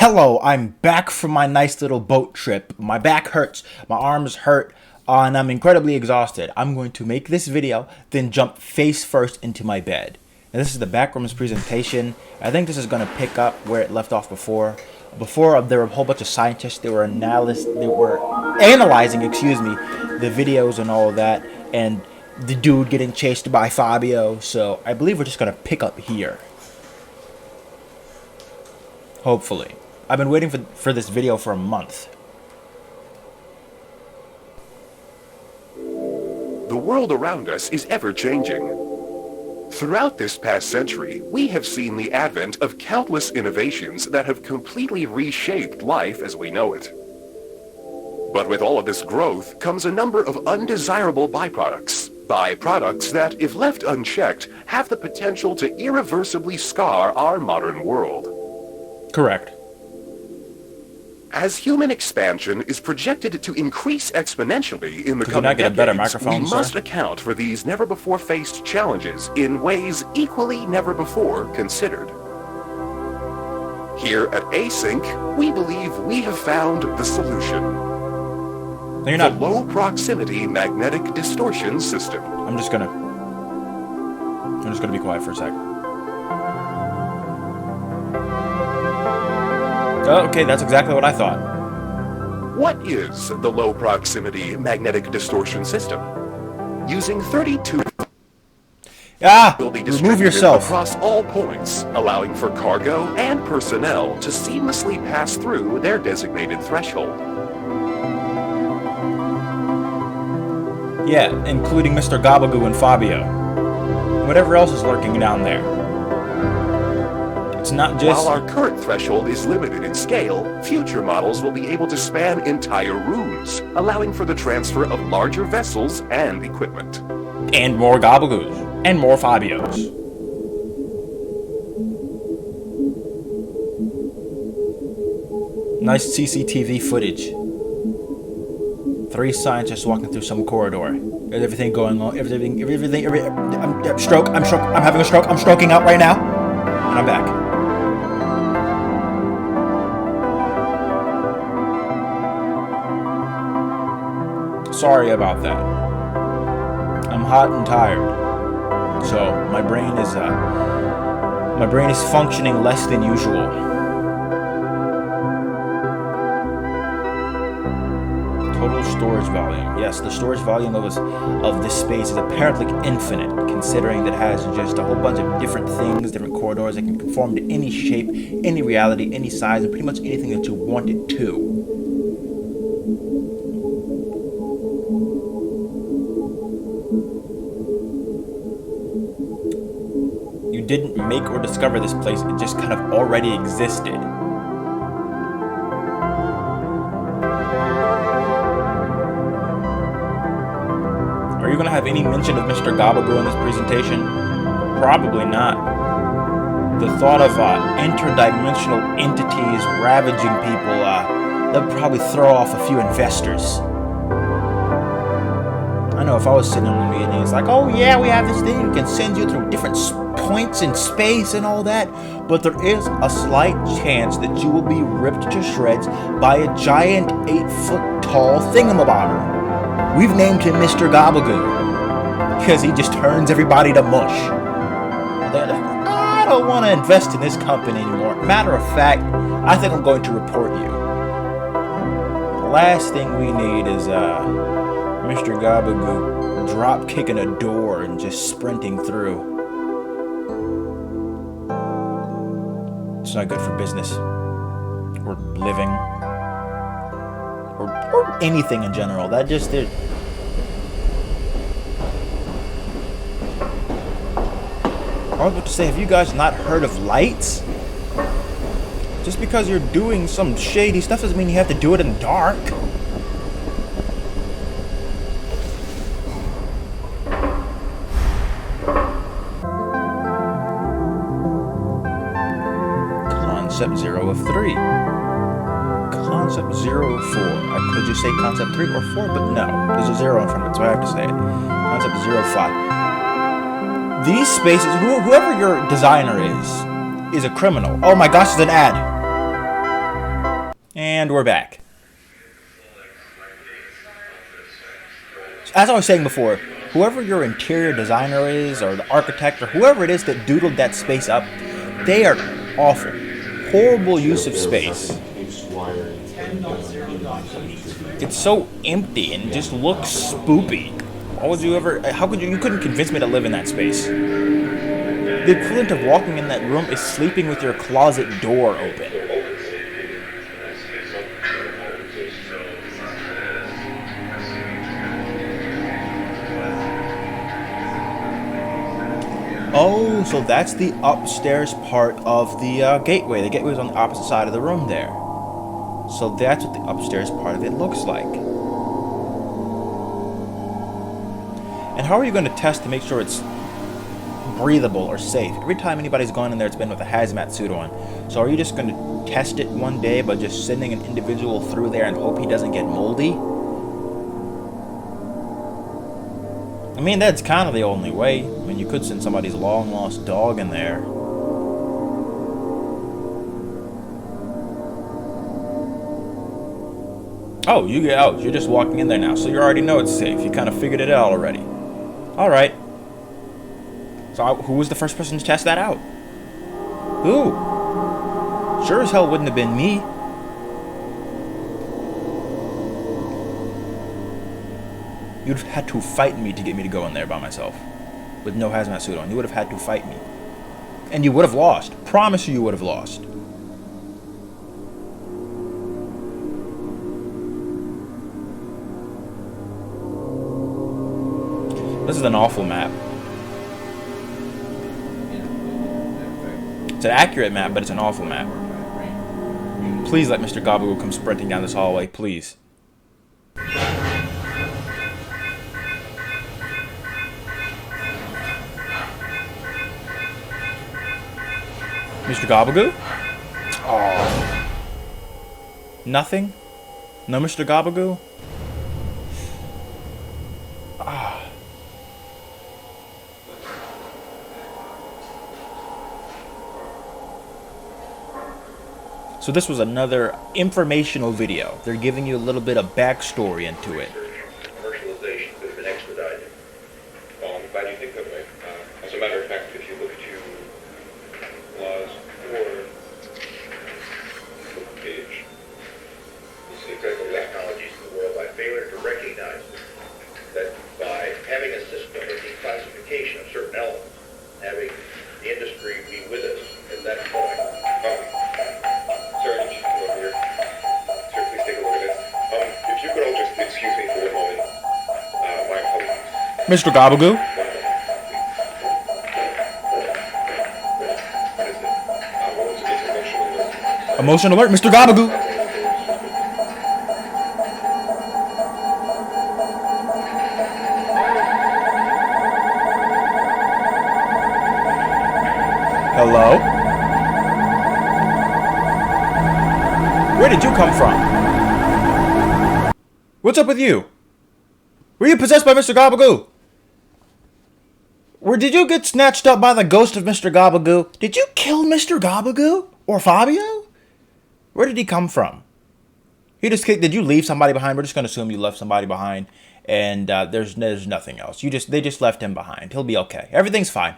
Hello, I'm back from my nice little boat trip. My back hurts, my arms hurt, and I'm incredibly exhausted. I'm going to make this video, then jump face first into my bed. And this is the Backrooms presentation. I think this is going to pick up where it left off before. Before, there were a whole bunch of scientists. They were analyzing, the videos and all of that, and the dude getting chased by Fabio. So I believe we're just going to pick up here. Hopefully. I've been waiting for this video for a month. The world around us is ever-changing. Throughout this past century, we have seen the advent of countless innovations that have completely reshaped life as we know it. But with all of this growth comes a number of undesirable byproducts. Byproducts that, if left unchecked, have the potential to irreversibly scar our modern world. Correct. As human expansion is projected to increase exponentially in the coming decades, we must account for these never-before-faced challenges in ways equally never-before considered. Here at Async, we believe we have found the solution. No, you're not. The low-proximity magnetic distortion system. I'm just gonna be quiet for a sec. Okay, that's exactly what I thought. What is the low-proximity magnetic distortion system? Using 32 will be remove yourself across all points, allowing for cargo and personnel to seamlessly pass through their designated threshold. Yeah, including Mr. Gabagoo and Fabio. Whatever else is lurking down there. It's not just... While our current threshold is limited in scale, future models will be able to span entire rooms, allowing for the transfer of larger vessels and equipment. And more Gabagoos. And more Fabios. Nice CCTV footage. 3 scientists walking through some corridor. Everything going on. I'm having a stroke. I'm stroking out right now. And I'm back. Sorry about that. I'm hot and tired, so my brain is functioning less than usual. Total storage volume. Yes, the storage volume of this space is apparently infinite, considering that it has just a whole bunch of different things, different corridors that can conform to any shape, any reality, any size, and pretty much anything that you want it to. You didn't make or discover this place, it just kind of already existed. Are you going to have any mention of Mr. Gabagoo in this presentation? Probably not. The thought of interdimensional entities ravaging people, that'll probably throw off a few investors. I know if I was sitting in a meeting, it's like, oh yeah, we have this thing, we can send you through different points in space and all that, but there is a slight chance that you will be ripped to shreds by a giant 8-foot-tall thingamabobber. We've named him Mr. Gabagoo, because he just turns everybody to mush. I don't want to invest in this company anymore. Matter of fact, I think I'm going to report you. The last thing we need is, Mr. Gabagoo drop kicking a door and just sprinting through. It's not good for business or living or anything in general. That just did. I was about to say, have you guys not heard of lights? Just because you're doing some shady stuff doesn't mean you have to do it in the dark. Concept 0 of 3. Concept 0 of 4. I could just say concept 3 or 4, but no. There's a 0 in front of it, so I have to say it. Concept 0 of 5. These spaces, whoever your designer is a criminal. Oh my gosh, it's an ad. And we're back. As I was saying before, whoever your interior designer is, or the architect, or whoever it is that doodled that space up, they are awful. Horrible use of space. It's so empty and just looks spoopy. Why would you ever... How could you couldn't convince me to live in that space. The equivalent of walking in that room is sleeping with your closet door open. Oh, so that's the upstairs part of the gateway. The gateway is on the opposite side of the room there. So that's what the upstairs part of it looks like. And how are you going to test to make sure it's breathable or safe? Every time anybody's gone in there, it's been with a hazmat suit on. So are you just going to test it one day by just sending an individual through there and hope he doesn't get moldy? I mean, that's kind of the only way. I mean, you could send somebody's long-lost dog in there. Oh, you're just walking in there now, so you already know it's safe. You kind of figured it out already. Alright. So who was the first person to test that out? Who? Sure as hell wouldn't have been me. You'd have had to fight me to get me to go in there by myself. With no hazmat suit on. You would have had to fight me. And you would have lost. Promise you would have lost. This is an awful map. It's an accurate map, but it's an awful map. Please let Mr. Gobble come sprinting down this hallway, please. Mr. Gobagoo? Oh. Nothing? No Mr. Gobagoo? Ah. So this was another informational video. They're giving you a little bit of backstory into it. Commercialization could have been expedited. I'm glad you think that way. As a matter of fact, if you look to Clause 4, page, you see critical technologies in the world by failure to recognize that by having a system of declassification of certain elements, having the industry be with us at that point. Sir, you should come over here. Sir, please take a look at this. If you could all just excuse me for a moment. My apologies. Mr. Gobagoo? Emotion alert, Mr. Gobagoo! Hello? Where did you come from? What's up with you? Were you possessed by Mr. Gobagoo? Or did you get snatched up by the ghost of Mr. Gobagoo? Did you kill Mr. Gobagoo? Or Fabio? Where did he come from? He just kicked. Did you leave somebody behind? We're just gonna assume you left somebody behind, and there's nothing else. They just left him behind. He'll be okay. Everything's fine.